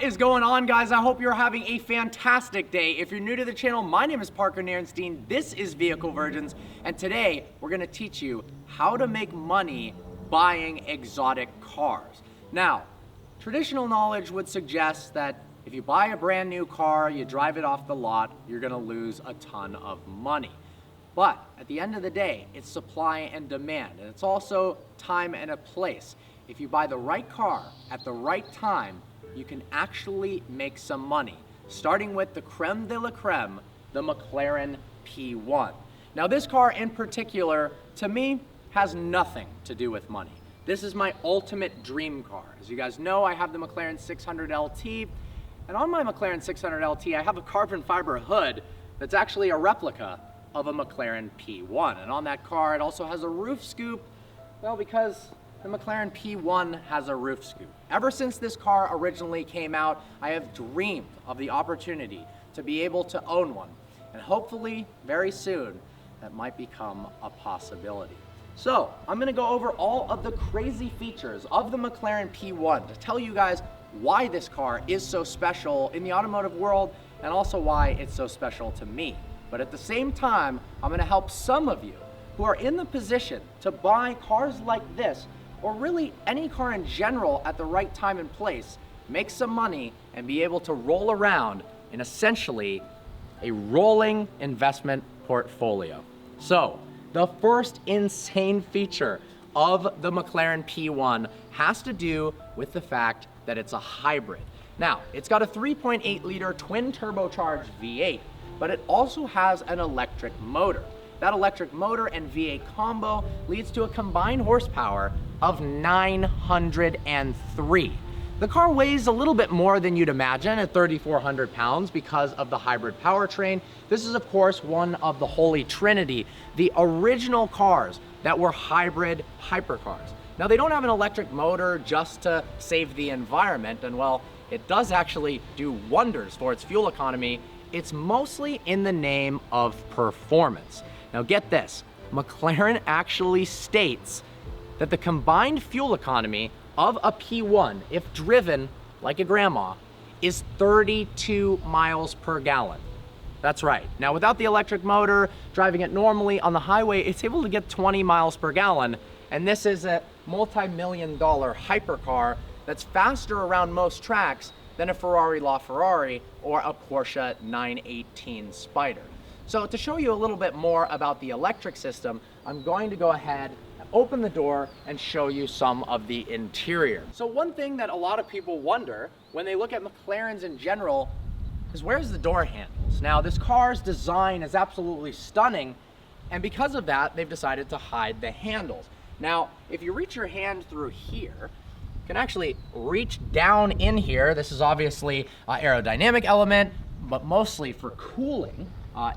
is going on, guys? I hope you're having a fantastic day. If you're new to the channel, my name is Parker Narenstein. This is Vehicle Virgins, and today we're gonna teach you how to make money buying exotic cars. Now, traditional knowledge would suggest that if you buy a brand new car, you drive it off the lot, you're gonna lose a ton of money. But at the end of the day, it's supply and demand, and it's also time and a place. If you buy the right car at the right time, you can actually make some money, starting with the creme de la creme, the McLaren P1. Now this car in particular, to me, has nothing to do with money. This is my ultimate dream car. As you guys know, I have the McLaren 600 LT, and on my McLaren 600 LT, I have a carbon fiber hood that's actually a replica of a McLaren P1. And on that car, it also has a roof scoop, well, because the McLaren P1 has a roof scoop. Ever since this car originally came out, I have dreamed of the opportunity to be able to own one. And hopefully, very soon, that might become a possibility. So, I'm gonna go over all of the crazy features of the McLaren P1 to tell you guys why this car is so special in the automotive world and also why it's so special to me. But at the same time, I'm gonna help some of you who are in the position to buy cars like this, or really any car in general at the right time and place, make some money and be able to roll around in essentially a rolling investment portfolio. So, the first insane feature of the McLaren P1 has to do with the fact that it's a hybrid. Now, it's got a 3.8 liter twin turbocharged V8, but it also has an electric motor. That electric motor and V8 combo leads to a combined horsepower of 903. The car weighs a little bit more than you'd imagine at 3,400 pounds because of the hybrid powertrain. This is of course one of the holy trinity, the original cars that were hybrid hypercars. Now they don't have an electric motor just to save the environment, and well, it does actually do wonders for its fuel economy. It's mostly in the name of performance. Now get this, McLaren actually states that the combined fuel economy of a P1, if driven like a grandma, is 32 miles per gallon. That's right. Now without the electric motor, driving it normally on the highway, it's able to get 20 miles per gallon. And this is a multi-million-dollar hypercar that's faster around most tracks than a Ferrari LaFerrari or a Porsche 918 Spider. So to show you a little bit more about the electric system, I'm going to go ahead, open the door, and show you some of the interior. So one thing that a lot of people wonder when they look at McLarens in general is where's the door handles? Now this car's design is absolutely stunning, and because of that, they've decided to hide the handles. Now, if you reach your hand through here, you can actually reach down in here. This is obviously an aerodynamic element, but mostly for cooling.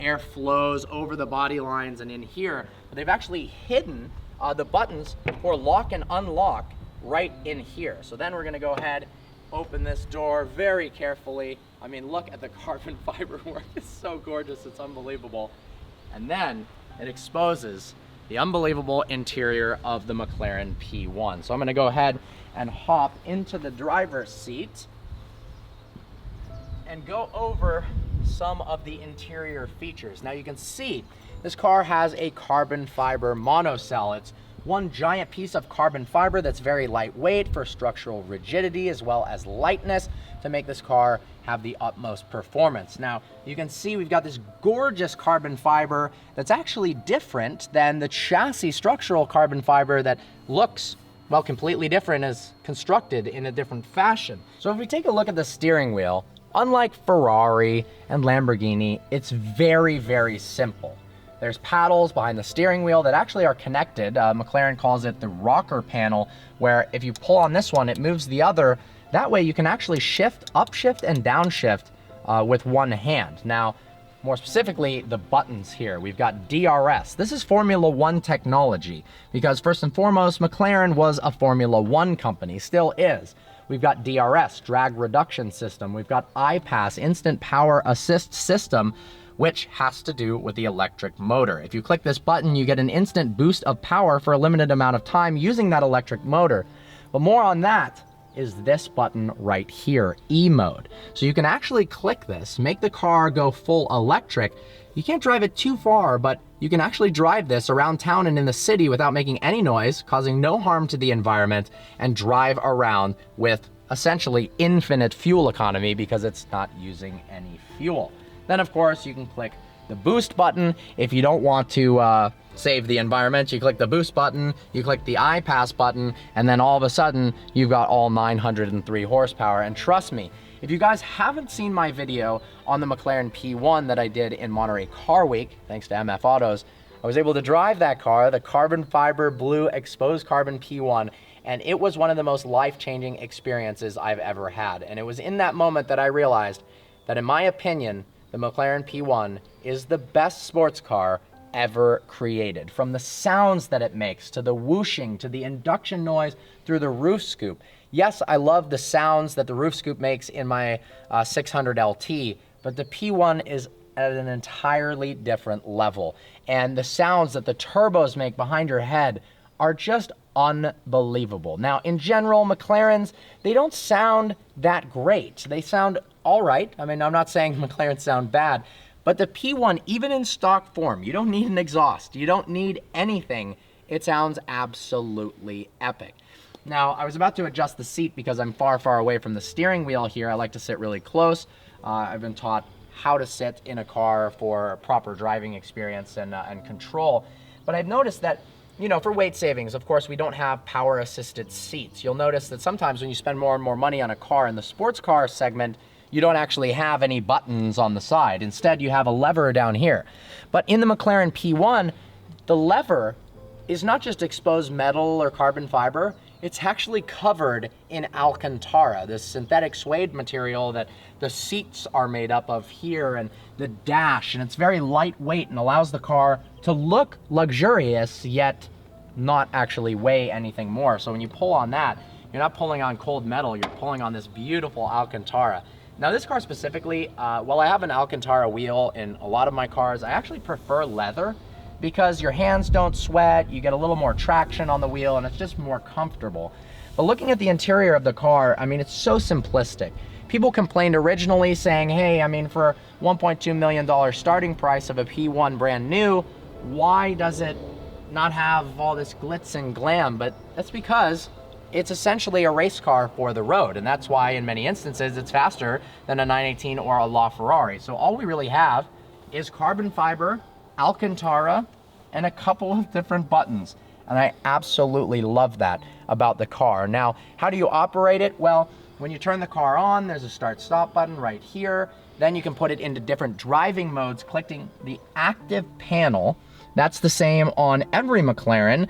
Air flows over the body lines and in here, but they've actually hidden the buttons for lock and unlock right in here. So then we're gonna go ahead, open this door very carefully. I mean, look at the carbon fiber work. It's so gorgeous, it's unbelievable. And then it exposes the unbelievable interior of the McLaren P1. So I'm gonna go ahead and hop into the driver's seat and go over some of the interior features. Now you can see this car has a carbon fiber monocell. It's one giant piece of carbon fiber that's very lightweight for structural rigidity as well as lightness to make this car have the utmost performance. Now you can see we've got this gorgeous carbon fiber that's actually different than the chassis structural carbon fiber that looks, well, completely different, is constructed in a different fashion. So if we take a look at the steering wheel, unlike Ferrari and Lamborghini, it's very, very simple. There's paddles behind the steering wheel that actually are connected. McLaren calls it the rocker panel, where if you pull on this one, it moves the other. That way you can actually shift, upshift and downshift with one hand. Now, more specifically, the buttons here. We've got DRS. This is Formula One technology because first and foremost, McLaren was a Formula One company, still is. We've got DRS, drag reduction system. We've got iPass, instant power assist system, which has to do with the electric motor. If you click this button, you get an instant boost of power for a limited amount of time using that electric motor. But more on that is this button right here, E mode. So you can actually click this, make the car go full electric. You can't drive it too far, but you can actually drive this around town and in the city without making any noise, causing no harm to the environment, and drive around with essentially infinite fuel economy because it's not using any fuel. Then of course you can click the boost button. If you don't want to save the environment, you click the boost button, you click the iPass button, and then all of a sudden you've got all 903 horsepower. And trust me, if you guys haven't seen my video on the McLaren P1 that I did in Monterey Car Week, thanks to MF Autos, I was able to drive that car, the carbon fiber blue exposed carbon P1, and it was one of the most life-changing experiences I've ever had. And it was in that moment that I realized that, in my opinion, the McLaren P1 is the best sports car ever created. From the sounds that it makes, to the whooshing, to the induction noise through the roof scoop. Yes, I love the sounds that the roof scoop makes in my 600 LT, but the P1 is at an entirely different level. And the sounds that the turbos make behind your head are just unbelievable. Now, in general, McLarens, they don't sound that great. They sound all right. I mean, I'm not saying McLarens sound bad, but the P1, even in stock form, you don't need an exhaust. You don't need anything. It sounds absolutely epic. Now, I was about to adjust the seat because I'm far, far away from the steering wheel here. I like to sit really close. I've been taught how to sit in a car for proper driving experience and control. But I've noticed that, you know, for weight savings, of course, we don't have power assisted seats. You'll notice that sometimes when you spend more and more money on a car in the sports car segment, you don't actually have any buttons on the side. Instead, you have a lever down here. But in the McLaren P1, the lever is not just exposed metal or carbon fiber, it's actually covered in Alcantara, this synthetic suede material that the seats are made up of here, and the dash, and it's very lightweight and allows the car to look luxurious, yet not actually weigh anything more. So when you pull on that, you're not pulling on cold metal, you're pulling on this beautiful Alcantara. Now this car specifically, while I have an Alcantara wheel in a lot of my cars, I actually prefer leather because your hands don't sweat, you get a little more traction on the wheel, and it's just more comfortable. But looking at the interior of the car, I mean, it's so simplistic. People complained originally saying, hey, I mean, for $1.2 million starting price of a P1 brand new, why does it not have all this glitz and glam? But that's because it's essentially a race car for the road, and that's why in many instances it's faster than a 918 or a LaFerrari. So all we really have is carbon fiber, Alcantara, and a couple of different buttons. And I absolutely love that about the car. Now, how do you operate it? Well, when you turn the car on, there's a start-stop button right here. Then you can put it into different driving modes, clicking the active panel. That's the same on every McLaren.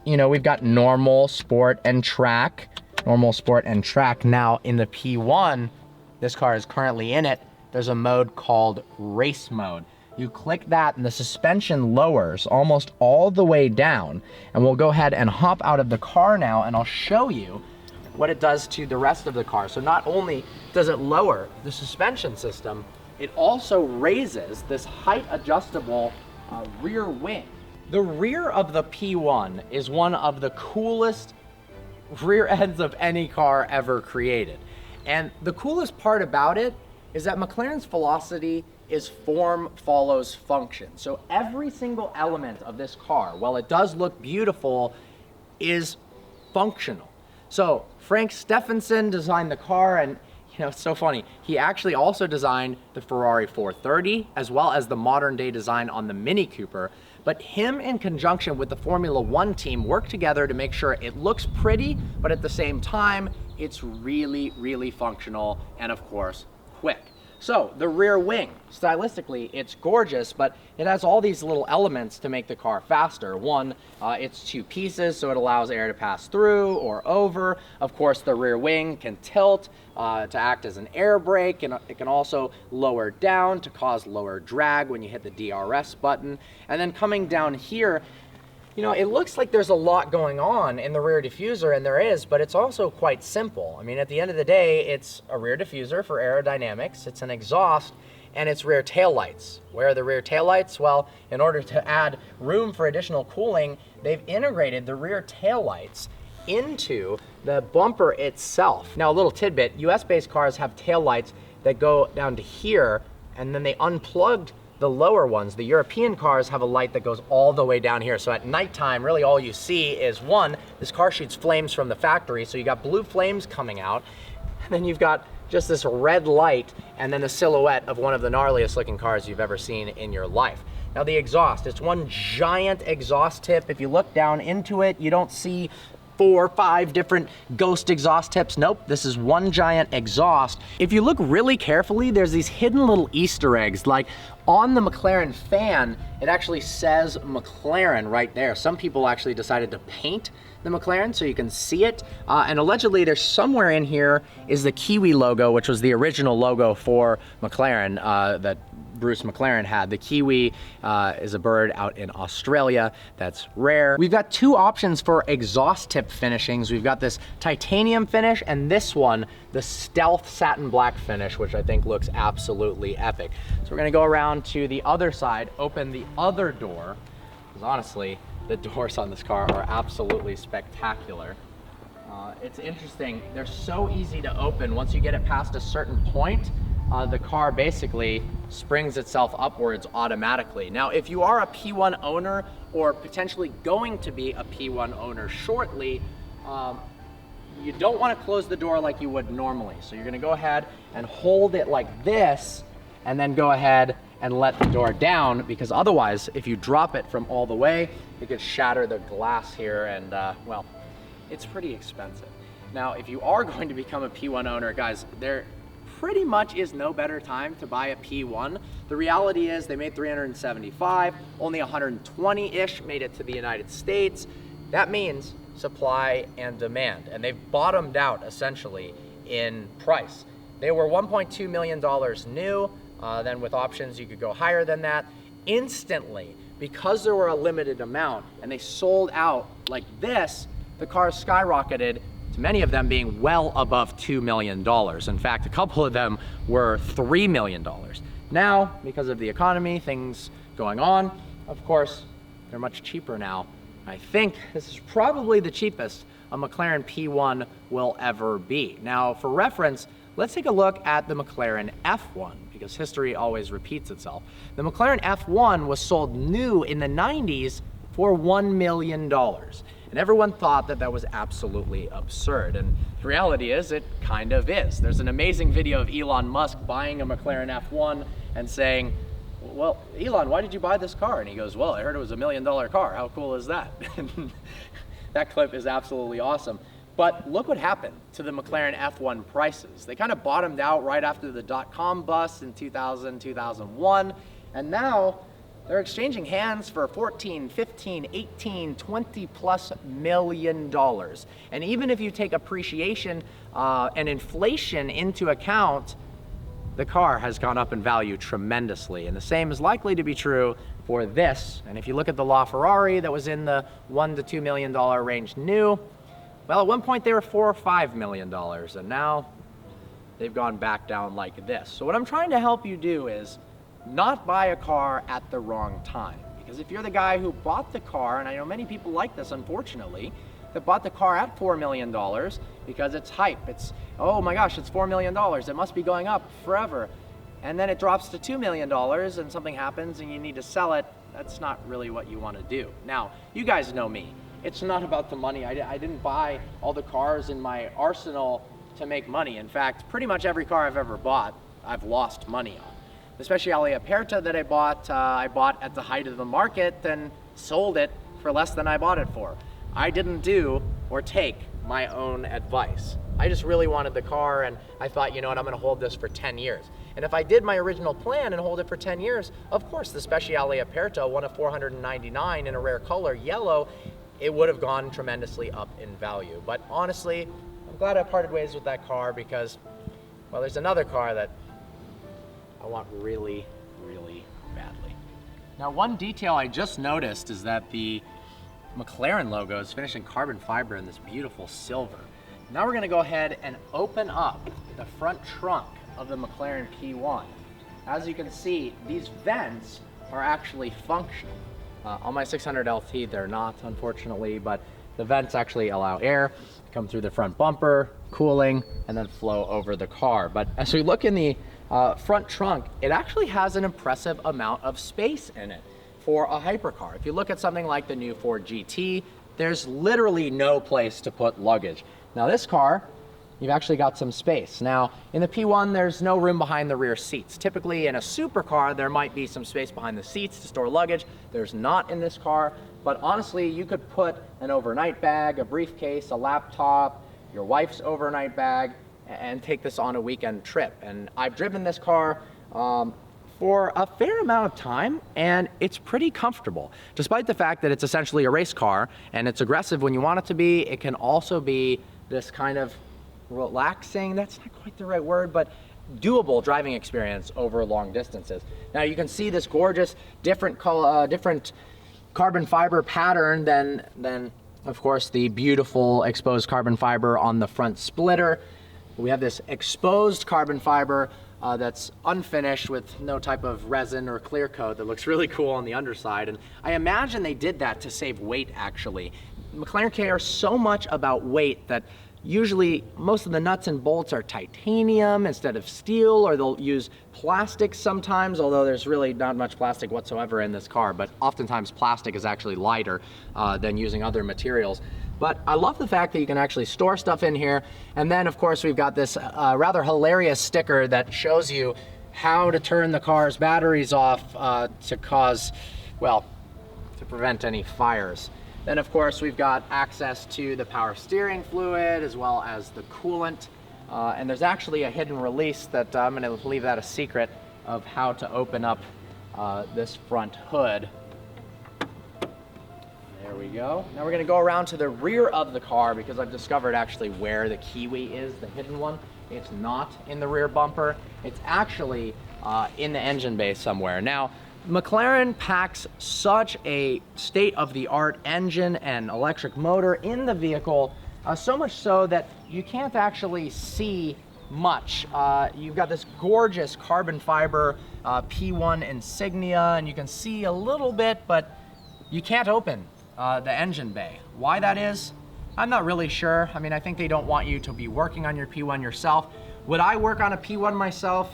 You know, we've got normal, sport, and track. Normal, sport, and track. Now, in the P1, this car is currently in it, there's a mode called race mode. You click that and the suspension lowers almost all the way down. And we'll go ahead and hop out of the car now, and I'll show you what it does to the rest of the car. So not only does it lower the suspension system, it also raises this height adjustable rear wing. The rear of the P1 is one of the coolest rear ends of any car ever created. And the coolest part about it is that McLaren's philosophy is form follows function. So every single element of this car, while it does look beautiful, is functional. So Frank Stephenson designed the car, and you know, it's so funny. He actually also designed the Ferrari 430, as well as the modern day design on the Mini Cooper. But him, in conjunction with the Formula One team, worked together to make sure it looks pretty, but at the same time, it's really, really functional and of course, quick. So the rear wing, stylistically, it's gorgeous, but it has all these little elements to make the car faster. One, it's two pieces, so it allows air to pass through or over. Of course, the rear wing can tilt to act as an air brake, and it can also lower down to cause lower drag when you hit the DRS button. And then coming down here, you know, it looks like there's a lot going on in the rear diffuser, and there is, but it's also quite simple. I mean, at the end of the day, it's a rear diffuser for aerodynamics, it's an exhaust, and it's rear taillights. Where are the rear taillights? Well, in order to add room for additional cooling, they've integrated the rear taillights into the bumper itself. Now, a little tidbit, US-based cars have taillights that go down to here, and then they unplugged the lower ones. The European cars have a light that goes all the way down here. So at nighttime, really all you see is one, this car shoots flames from the factory, so you got blue flames coming out, and then you've got just this red light, and then the silhouette of one of the gnarliest looking cars you've ever seen in your life. Now the exhaust, it's one giant exhaust tip. If you look down into it, you don't see 4 or 5 different ghost exhaust tips. Nope, this is one giant exhaust. If you look really carefully, there's these hidden little Easter eggs. Like on the McLaren fan, it actually says McLaren right there. Some people actually decided to paint the McLaren so you can see it. And allegedly there's somewhere in here is the Kiwi logo, which was the original logo for McLaren that Bruce McLaren had. The Kiwi is a bird out in Australia that's rare. We've got 2 options for exhaust tip finishings. We've got this titanium finish and this one, the stealth satin black finish, which I think looks absolutely epic. So we're gonna go around to the other side, open the other door, because honestly, the doors on this car are absolutely spectacular. It's interesting, they're so easy to open. Once you get it past a certain point, the car basically springs itself upwards automatically. Now, if you are a P1 owner or potentially going to be a P1 owner shortly, you don't want to close the door like you would normally. So you're going to go ahead and hold it like this and then go ahead and let the door down, because otherwise, if you drop it from all the way, it could shatter the glass here and, well, it's pretty expensive. Now, if you are going to become a P1 owner, guys, there pretty much is no better time to buy a P1. The reality is they made 375, only 120-ish made it to the United States. That means supply and demand, and they've bottomed out essentially in price. They were $1.2 million new, then with options you could go higher than that. Instantly, because there were a limited amount and they sold out like this, the cars skyrocketed, to many of them being well above $2 million. In fact, a couple of them were $3 million. Now, because of the economy, things going on, of course, they're much cheaper now. I think this is probably the cheapest a McLaren P1 will ever be. Now, for reference, let's take a look at the McLaren F1, because history always repeats itself. The McLaren F1 was sold new in the 90s for $1 million. And everyone thought that that was absolutely absurd. And the reality is, it kind of is. There's an amazing video of Elon Musk buying a McLaren F1 and saying, well, Elon, why did you buy this car? And he goes, well, I heard it was $1 million car. How cool is that? That clip is absolutely awesome. But look what happened to the McLaren F1 prices. They kind of bottomed out right after the dot-com bust in 2000, 2001. And now, they're exchanging hands for 14, 15, 18, 20 plus million dollars. And even if you take appreciation and inflation into account, the car has gone up in value tremendously. And the same is likely to be true for this. And if you look at the LaFerrari that was in the $1 to $2 million range new, well, at one point they were $4 or $5 million, and now they've gone back down like this. So what I'm trying to help you do is not buy a car at the wrong time. Because if you're the guy who bought the car, and I know many people like this, unfortunately, that bought the car at $4 million because it's hype. It's, oh my gosh, it's $4 million. It must be going up forever. And then it drops to $2 million and something happens and you need to sell it. That's not really what you want to do. Now, you guys know me. It's not about the money. I didn't buy all the cars in my arsenal to make money. In fact, pretty much every car I've ever bought, I've lost money on. The Speciale Aperta that I bought at the height of the market and sold it for less than I bought it for. I didn't do or take my own advice. I just really wanted the car and I thought, you know what, I'm gonna hold this for 10 years. And if I did my original plan and hold it for 10 years, of course, the Speciale Aperta, one of 499 in a rare color, yellow, it would have gone tremendously up in value. But honestly, I'm glad I parted ways with that car because, well, there's another car that I want really, really badly. Now, one detail I just noticed is that the McLaren logo is finished in carbon fiber in this beautiful silver. Now we're gonna go ahead and open up the front trunk of the McLaren P1. As you can see, these vents are actually functional. On my 600 LT, they're not, unfortunately, but The vents actually allow air to come through the front bumper, cooling, and then flow over the car. But as we look in the front trunk, it actually has an impressive amount of space in it for a hypercar. If you look at something like the new Ford GT, there's literally no place to put luggage. Now this car, you've actually got some space. Now, in the P1, there's no room behind the rear seats. Typically, in a supercar, there might be some space behind the seats to store luggage. There's not in this car, but honestly, you could put an overnight bag, a briefcase, a laptop, your wife's overnight bag, and take this on a weekend trip. And I've driven this car for a fair amount of time, and it's pretty comfortable. Despite the fact that it's essentially a race car, and it's aggressive when you want it to be, it can also be this kind of relaxing, that's not quite the right word, but doable driving experience over long distances. Now you can see this gorgeous different carbon fiber pattern than of course the beautiful exposed carbon fiber on the front splitter. We have this exposed carbon fiber that's unfinished with no type of resin or clear coat that looks really cool on the underside, and I imagine they did that to save weight actually. McLaren cares so much about weight that usually most of the nuts and bolts are titanium instead of steel, or they'll use plastic sometimes, although there's really not much plastic whatsoever in this car, but oftentimes plastic is actually lighter than using other materials. But I love the fact that you can actually store stuff in here. And then of course we've got this rather hilarious sticker that shows you how to turn the car's batteries off to prevent any fires. Then of course we've got access to the power steering fluid as well as the coolant. And there's actually a hidden release that I'm gonna leave that a secret of how to open up this front hood. There we go. Now we're gonna go around to the rear of the car because I've discovered actually where the kiwi is, the hidden one. It's not in the rear bumper. It's actually in the engine bay somewhere. Now, McLaren packs such a state-of-the-art engine and electric motor in the vehicle, so much so that you can't actually see much. You've got this gorgeous carbon fiber P1 insignia, and you can see a little bit, but you can't open the engine bay. Why that is, I'm not really sure. I mean, I think they don't want you to be working on your P1 yourself. Would I work on a P1 myself?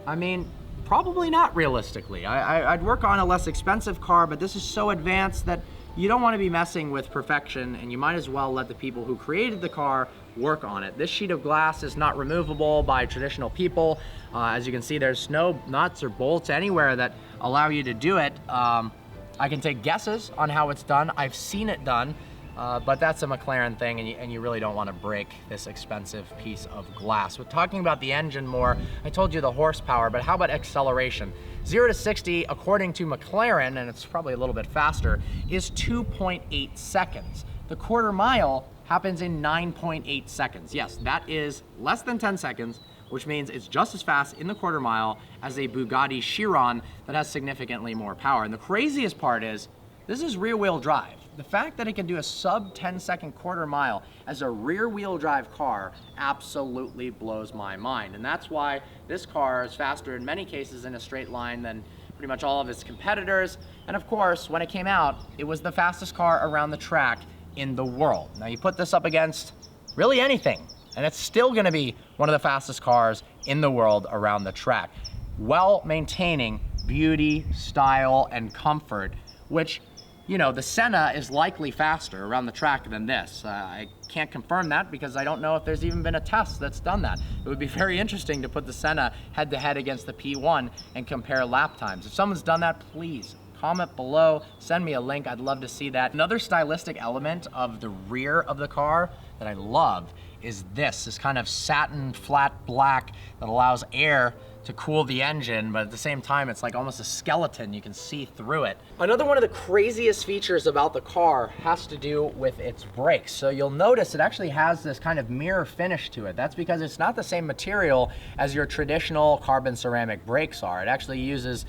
I mean, probably not realistically. I'd work on a less expensive car, but this is so advanced that you don't want to be messing with perfection, and you might as well let the people who created the car work on it. This sheet of glass is not removable by traditional people. As you can see, there's no nuts or bolts anywhere that allow you to do it. I can take guesses on how it's done. I've seen it done, but that's a McLaren thing, and you really don't want to break this expensive piece of glass. We're talking about the engine more. I told you the horsepower, but how about acceleration? 0 to 60, according to McLaren, and it's probably a little bit faster, is 2.8 seconds. The quarter mile happens in 9.8 seconds. Yes, that is less than 10 seconds, which means it's just as fast in the quarter mile as a Bugatti Chiron that has significantly more power. And the craziest part is, this is rear-wheel drive. The fact that it can do a sub 10-second quarter mile as a rear-wheel drive car absolutely blows my mind. And that's why this car is faster in many cases in a straight line than pretty much all of its competitors. And of course, when it came out, it was the fastest car around the track in the world. Now you put this up against really anything, and it's still gonna be one of the fastest cars in the world around the track, while maintaining beauty, style, and comfort, which, you know, the Senna is likely faster around the track than this. I can't confirm that because I don't know if there's even been a test that's done that. It would be very interesting to put the Senna head-to-head against the P1 and compare lap times. If someone's done that, please comment below, send me a link, I'd love to see that. Another stylistic element of the rear of the car that I love is this kind of satin flat black that allows air to cool the engine, but at the same time, it's like almost a skeleton. You can see through it. Another one of the craziest features about the car has to do with its brakes. So you'll notice it actually has this kind of mirror finish to it. That's because it's not the same material as your traditional carbon ceramic brakes are. It actually uses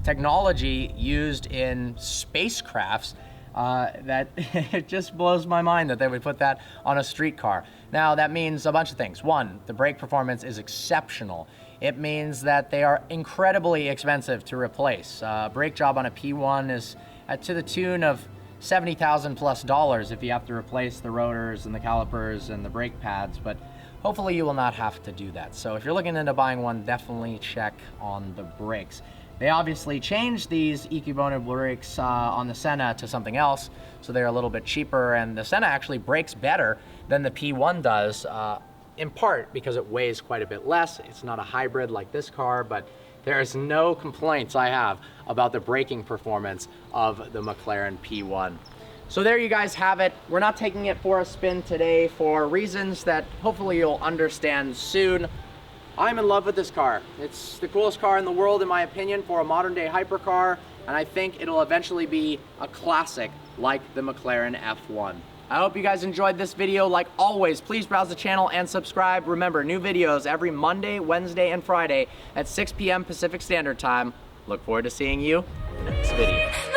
technology used in spacecrafts that it just blows my mind that they would put that on a street car. Now that means a bunch of things. One, the brake performance is exceptional. It means that they are incredibly expensive to replace. Brake job on a P1 is to the tune of $70,000 plus if you have to replace the rotors and the calipers and the brake pads, but hopefully you will not have to do that. So if you're looking into buying one, definitely check on the brakes. They obviously changed these Ikebana brakes on the Senna to something else, so they're a little bit cheaper, and the Senna actually brakes better than the P1 does, in part because it weighs quite a bit less. It's not a hybrid like this car, but there's no complaints I have about the braking performance of the McLaren P1. So there you guys have it. We're not taking it for a spin today for reasons that hopefully you'll understand soon. I'm in love with this car. It's the coolest car in the world, in my opinion, for a modern day hypercar, and I think it'll eventually be a classic like the McLaren F1. I hope you guys enjoyed this video. Like always, please browse the channel and subscribe. Remember, new videos every Monday, Wednesday, and Friday at 6 p.m. Pacific Standard Time. Look forward to seeing you in the next video.